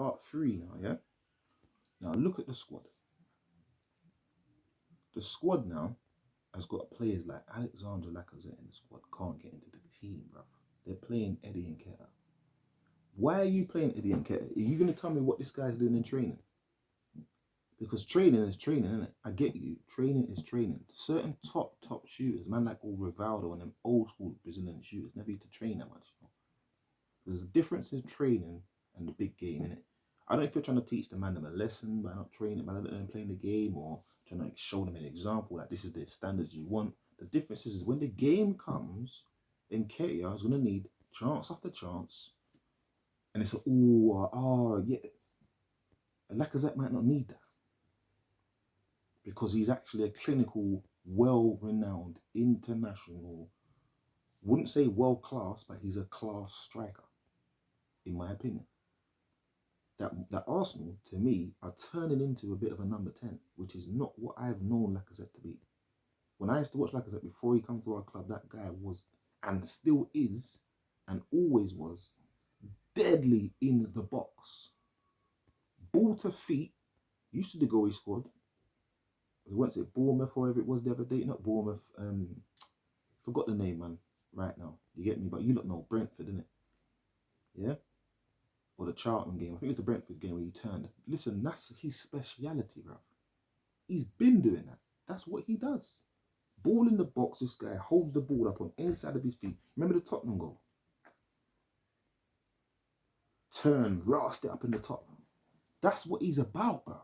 part 3 now, yeah? Now look at the squad. The squad now has got players like Alexander Lacazette in the squad, can't get into the team, bruv. They're playing Eddie Nketiah. Why are you playing Eddie Nketiah? Are you going to tell me what this guy's doing in training? Because training is training, isn't it? I get you. Training is training. Certain top shooters, man like all Rivaldo and them old school Brazilian shooters, never used to train that much. You know? There's a difference in training and the big game, innit? I don't know if you're trying to teach the man them a lesson by not training, by letting them playing the game, or trying to show them an example that this is the standards you want. The difference is when the game comes, then Nketiah is going to need chance after chance. And it's yeah. Lacazette might not need that. Because he's actually a clinical, well-renowned, international, wouldn't say world-class, but he's a class striker, in my opinion. That Arsenal, to me, are turning into a bit of a number 10, which is not what I've known Lacazette to be. When I used to watch Lacazette before he came to our club, that guy was, and still is, and always was, deadly in the box. Ball to feet, used to the goal he scored. What's it, Bournemouth or whatever it was the other day? Not Bournemouth, forgot the name, man, right now. You get me? But you don't know Brentford, innit? Yeah? Or the Charlton game. I think it was the Brentford game where he turned. Listen, that's his speciality, bruv. He's been doing that. That's what he does. Ball in the box, this guy holds the ball up on any side of his feet. Remember the Tottenham goal? Turn, rast it up in the top. That's what he's about, bruv.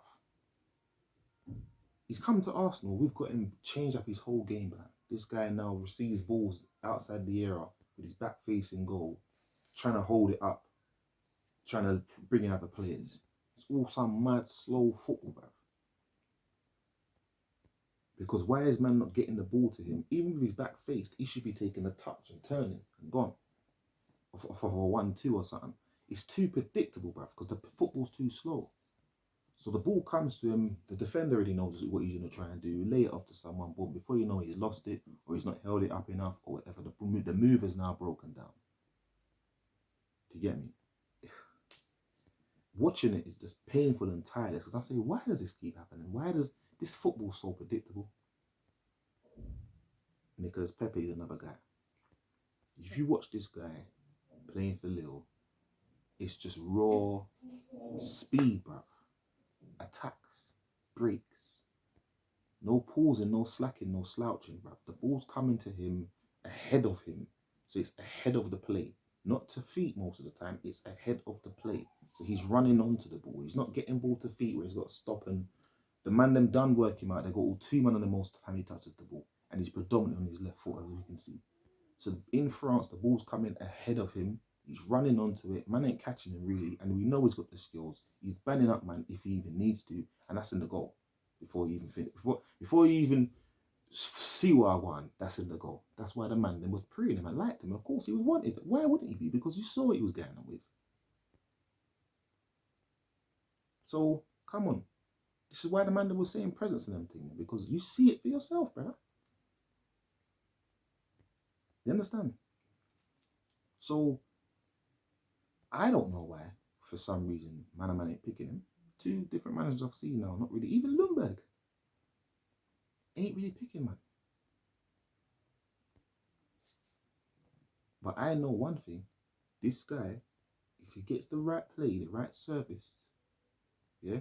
He's come to Arsenal. We've got him change up his whole game plan. This guy now receives balls outside the area with his back facing goal, trying to hold it up, trying to bring in other players. It's all some mad, slow football, bruv. Because why is man not getting the ball to him? Even with his back faced, he should be taking a touch and turning and gone. Off of a 1-2 or something. It's too predictable, bruv, because the football's too slow. So the ball comes to him, the defender already knows what he's going to try and do, lay it off to someone, but before you know it, he's lost it, or he's not held it up enough, or whatever. The move is now broken down. Do you get me? Watching it is just painful and tireless, because I say, why does this keep happening? Why does this football so predictable? Nicolas Pepe is another guy. If you watch this guy playing for Lille, it's just raw speed, bruv. Attacks, breaks, no pausing, no slacking, no slouching, bruv. The ball's coming to him ahead of him. So it's ahead of the play. Not to feet most of the time, it's ahead of the play. So he's running onto the ball. He's not getting ball to feet where he's got to stop, and the man them done work him out. They got all two men on the most time he touches the ball. And he's predominantly on his left foot, as we can see. So in France, the ball's coming ahead of him. He's running onto it. Man ain't catching him really. And we know he's got the skills. He's banning up, man, if he even needs to. And that's in the goal. Before you even finish. Before you even see what I want, that's in the goal. That's why the man then was praying him and liked him. Of course, he was wanted. Why wouldn't he be? Because you saw what he was getting on with. So, come on. This is why the man was saying presence and everything. Because you see it for yourself, brother. You understand? So, I don't know why, for some reason, man ain't picking him. Two different managers I've seen now, not really. Even Ljungberg ain't really picking, man. But I know one thing. This guy, if he gets the right play, the right service, yeah,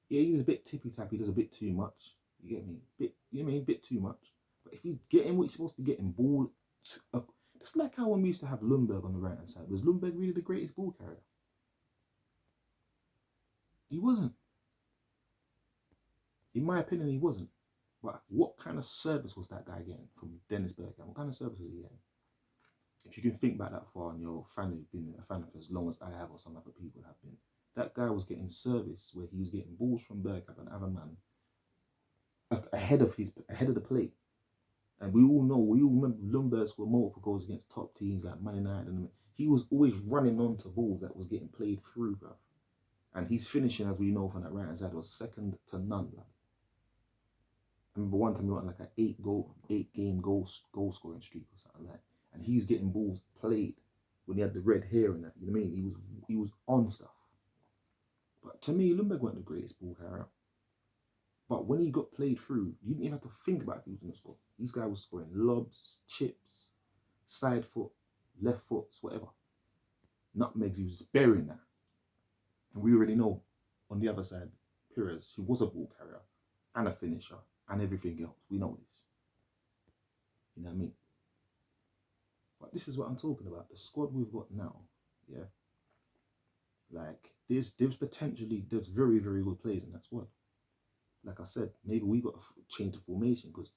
he's a bit tippy-tappy, does a bit too much. You get me? A bit too much. But if he's getting what he's supposed to be getting, ball, just like how when we used to have Ljungberg on the right-hand side. Was Ljungberg really the greatest ball carrier? He wasn't. In my opinion, he wasn't. But what kind of service was that guy getting from Dennis Bergkamp? What kind of service was he getting? If you can think back that far and you're a fan who's been a fan for as long as I have or some other people have been, that guy was getting service where he was getting balls from Bergkamp and other man ahead of the play. And we all remember Ljungberg scored multiple goals against top teams like Man United, and he was always running onto balls that was getting played through, bruv. And his finishing, as we know from that right hand side, was second to none, bruv. I remember one time he went like an 8-game goal scoring streak or something like that. And he was getting balls played when he had the red hair and that. You know what I mean? He was on stuff. to me, Lundberg wasn't the greatest ball carrier. But when he got played through, you didn't even have to think about if he was going to score. This guy was scoring lobs, chips, side foot, left foots, whatever. Nutmegs, he was burying that. And we already know on the other side, Pires, who was a ball carrier and a finisher and everything else. We know this. You know what I mean? But this is what I'm talking about. The squad we've got now, yeah. Like, there's very, very good players in that squad. Like I said, maybe we got to change the formation, because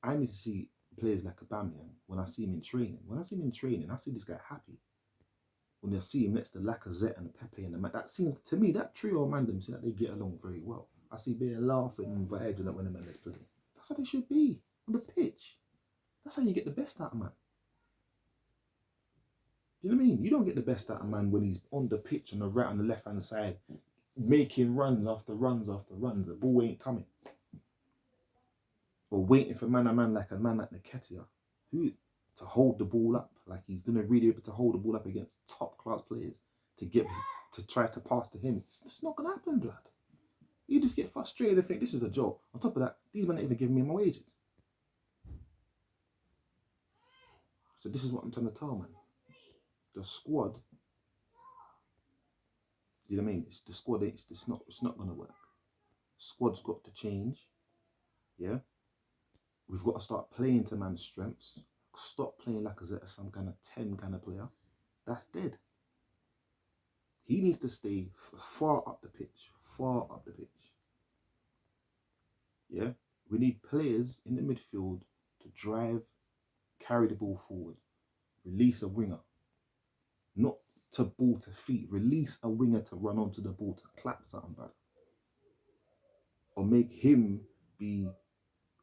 I need to see players like Aubameyang when I see him in training. When I see him in training, I see this guy happy. When I see him next to Lacazette and Pepe and the man, that seems to me, that trio of man, seem like they get along very well. I see being laughing and vibing when the man is playing. That's how they should be on the pitch. That's how you get the best out of man. You know what I mean? You don't get the best out of man when he's on the pitch on the right and the left hand side, making runs after runs after runs. The ball ain't coming. Or waiting for man like Nketiah, who to hold the ball up, like he's gonna really be able to hold the ball up against top class players to try to pass to him. It's not gonna happen, blood. You just get frustrated and think this is a job. On top of that, these men ain't even giving me my wages. So this is what I'm trying to tell, man. The squad, you know what I mean? It's the squad. It's not gonna work. Squad's got to change. Yeah, we've got to start playing to man's strengths. Stop playing Lacazette as some kind of 10 kind of player. That's dead. He needs to stay far up the pitch. Far up the pitch. Yeah, we need players in the midfield to drive, carry the ball forward, release a winger. Not to ball to feet. Release a winger to run onto the ball to clap something bad. Or make him be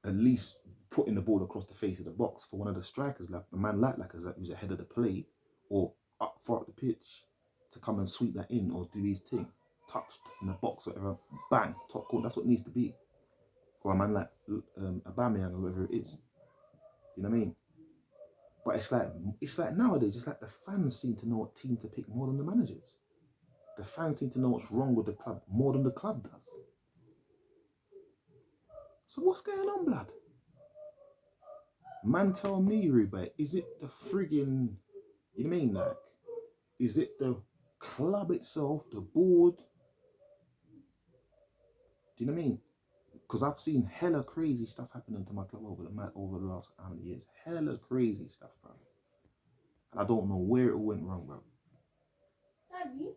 at least putting the ball across the face of the box for one of the strikers, like a man like Lacazette, who's ahead of the play or up far up the pitch, to come and sweep that in or do his thing. Touched in the box, whatever, bang, top corner. That's what it needs to be. Or a man like Aubameyang or whoever it is. You know what I mean? But it's like nowadays, it's like the fans seem to know what team to pick more than the managers. The fans seem to know what's wrong with the club more than the club does. So what's going on, blood? Man, tell me, Ruben, is it the friggin', you know what I mean? Like, is it the club itself, the board? Do you know what I mean? Because I've seen hella crazy stuff happening to my club over the last how many years. Hella crazy stuff, bro. And I don't know where it went wrong, bro. Daddy?